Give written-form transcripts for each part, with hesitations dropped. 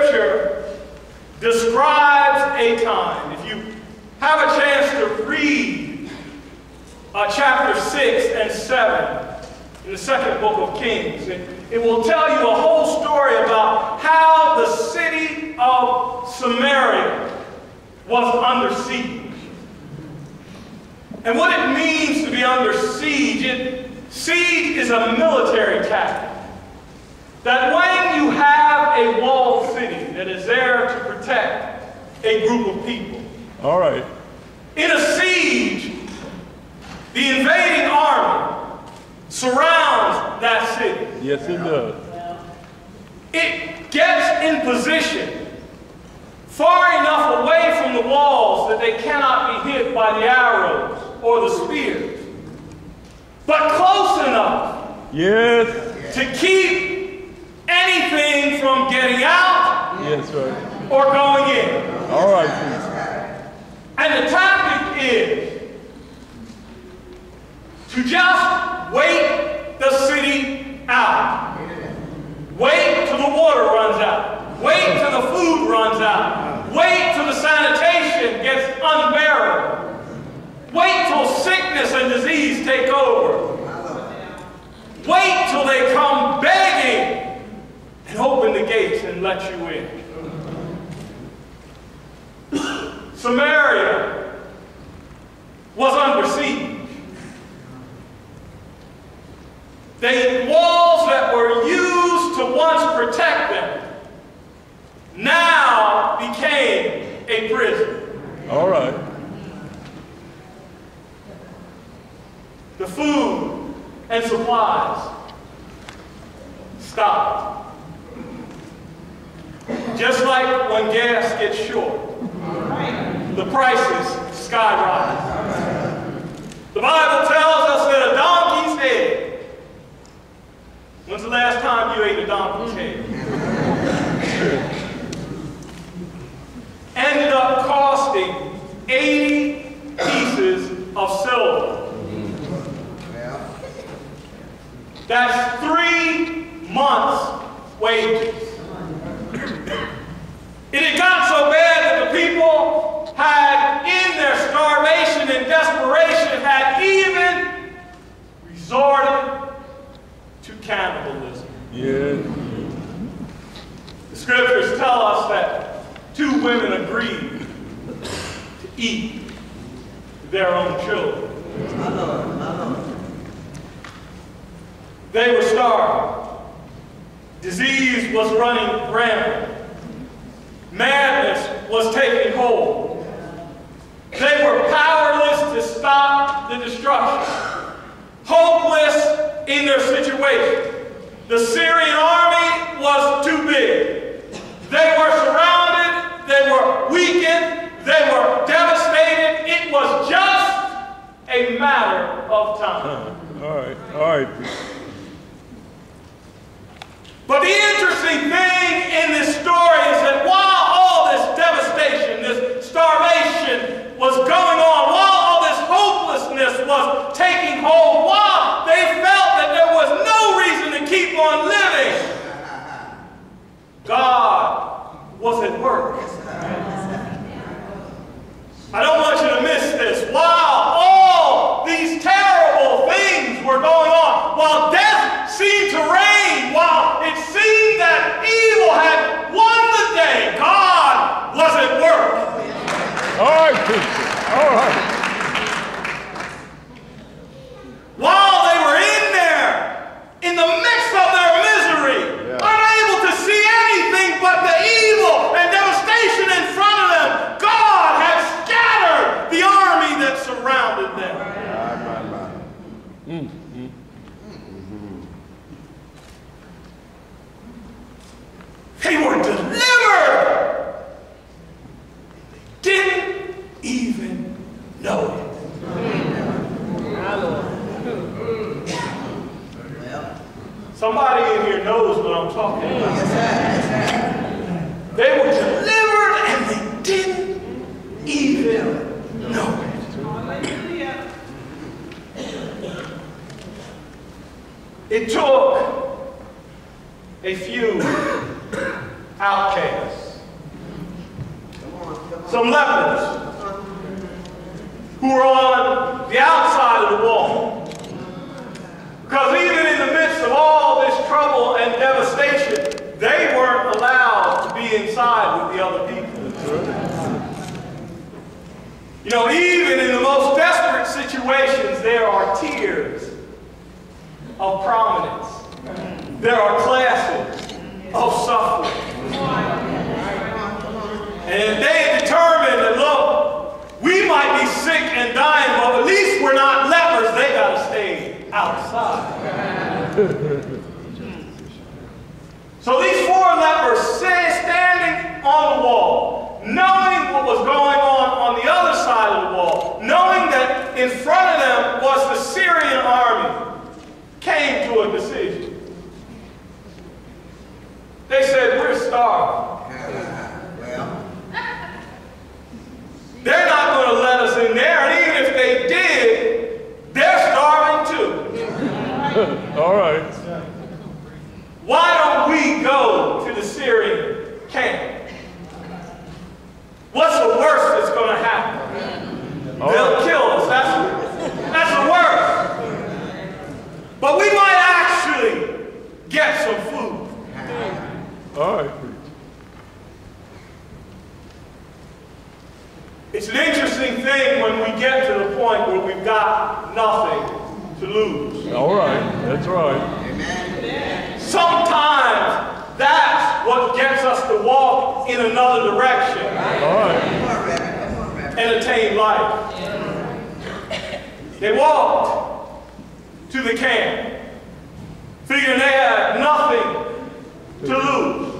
scripture describes a time. If you have a chance to read chapter 6 and 7 in the second book of Kings, it will tell you a whole story about how the city of Samaria was under siege. And what it means to be under siege, siege is a military tactic. That when you have a walled city that is there to protect a group of people. All right. In a siege, the invading army surrounds that city. Yes, it does. It gets in position far enough away from the walls that they cannot be hit by the arrows or the spears, but close enough yes, to keep anything from getting out yes, right. or going in. All right. And the tactic is to just wait the city out. Wait till the water runs out. Wait till the food runs out. Wait till the sanitation gets unbearable. Wait till sickness and disease take over. Wait till they come begging and open the gates and let you in. Samaria was under siege. The walls that were used to once protect them now became a prison. All right. The food and supplies stopped. Just like when gas gets short, the prices skyrocket. The Bible tells us that a donkey's head, when's the last time you ate a donkey's head? Ended up costing 80 pieces of silver. That's 3 months' wages. It had gotten so bad that the people had, in their starvation and desperation, had even resorted to cannibalism. Yeah. The scriptures tell us that 2 women agreed to eat their own children. They were starving. Disease was running rampant. Madness was taking hold. They were powerless to stop the destruction. Hopeless in their situation. The Syrian army was too big. They were surrounded. They were weakened. They were devastated. It was just a matter of time. All right. All right. But the interesting thing in this story is that while all this devastation, this starvation was going on, while all this hopelessness was taking hold, while they felt that there was no reason to keep on living, God was at work. I don't want you to miss this. While all these terrible things were going on, while death seemed to reign, while it seemed that evil had won the day, God was at work. All right, people. All right. While they were in there, in the midst of their misery, unable to see anything but the evil and devastation in front of them, God had scattered the army that surrounded them. They were delivered. They didn't even know it. Somebody in here knows what I'm talking about. They were delivered and they didn't even know it. It took a few outcasts some lepers who were on the outside of the wall. Because even in the midst of all this trouble and devastation, they weren't allowed to be inside with the other people. You know, even in the most desperate situations, there are tiers of prominence. There are classes of suffering. And they determined that, look, we might be sick and dying, but at least we're not lepers. They got to stay outside. So these 4 lepers standing on the wall, knowing what was going on the other side of the wall, knowing that in front of them was the Syrian army, came to a decision. They said, we're starving. They're not going to let us in there, and even if they did, they're starving too. All right. Why don't we go to the Syrian camp? What's the worst that's going to happen? They'll kill us. That's the worst. But we might actually get some food. All right. It's an interesting thing when we get to the point where we've got nothing to lose. All right. That's right. Sometimes that's what gets us to walk in another direction. All right. And attain life. They walked to the camp, figuring they had nothing to lose.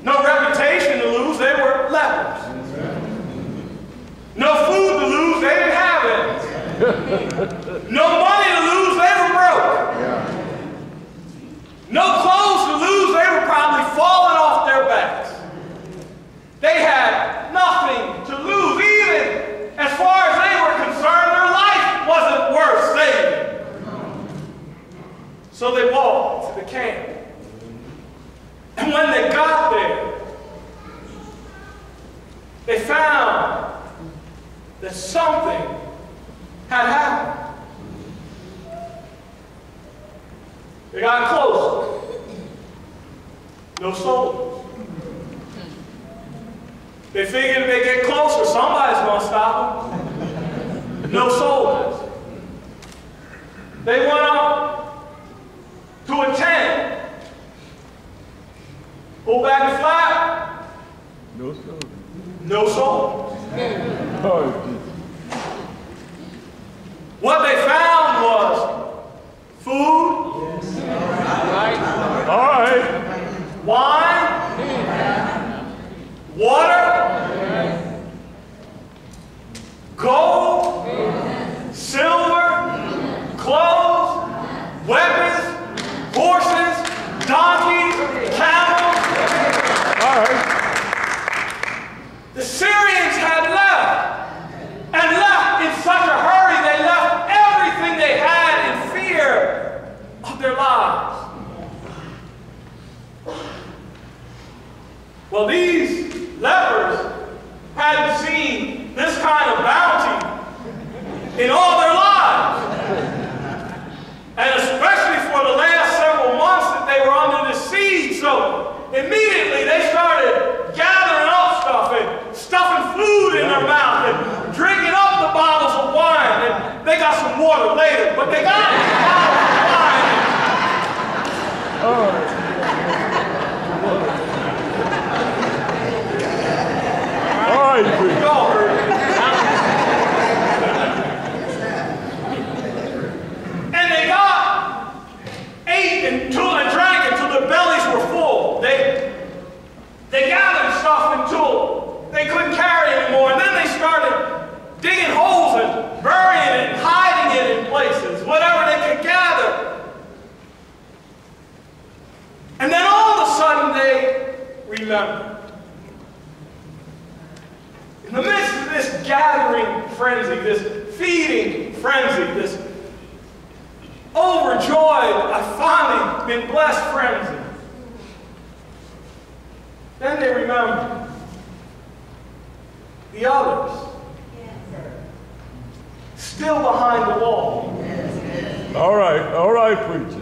No reputation to lose, they were lepers. No food to lose, they didn't have it. No money to lose, they were broke. No clothes to lose, they were probably falling off their backs. They had nothing to lose. Even as far as they were concerned, their life wasn't worth saving. So they walked to the camp. And when they got there, they found that something had happened. They got closer. No soldiers. They figured if they get closer, somebody's going to stop them. No soldiers. They went up to a tent. Pull back the flap. No soldiers. No soldiers. Oh, what they found was food. all right. Wine. Water. Gold. Silver. Clothes. Weapons. Horses. Donkeys. Camels. All right. The Syrians had left, and left in such a hurry, they left everything they had in fear of their lives. Well, these lepers hadn't seen this kind of bounty in all their lives. And especially for the last several months that they were under the siege. So immediately they started gathering up stuff and stuffing food in their mouth and drinking up the bottles of wine. And they got some water later, but they got bottles of wine. All right. Y'all heard it. And they ate and drank until their bellies were full. They gathered stuff until they couldn't carry it anymore, and then they started digging holes and burying it and hiding it in places, whatever they could gather. And then all of a sudden they remembered. In the midst of this gathering frenzy, this feeding frenzy, this overjoyed, I've finally been blessed frenzy, then they remembered the others, still behind the wall. All right, preacher.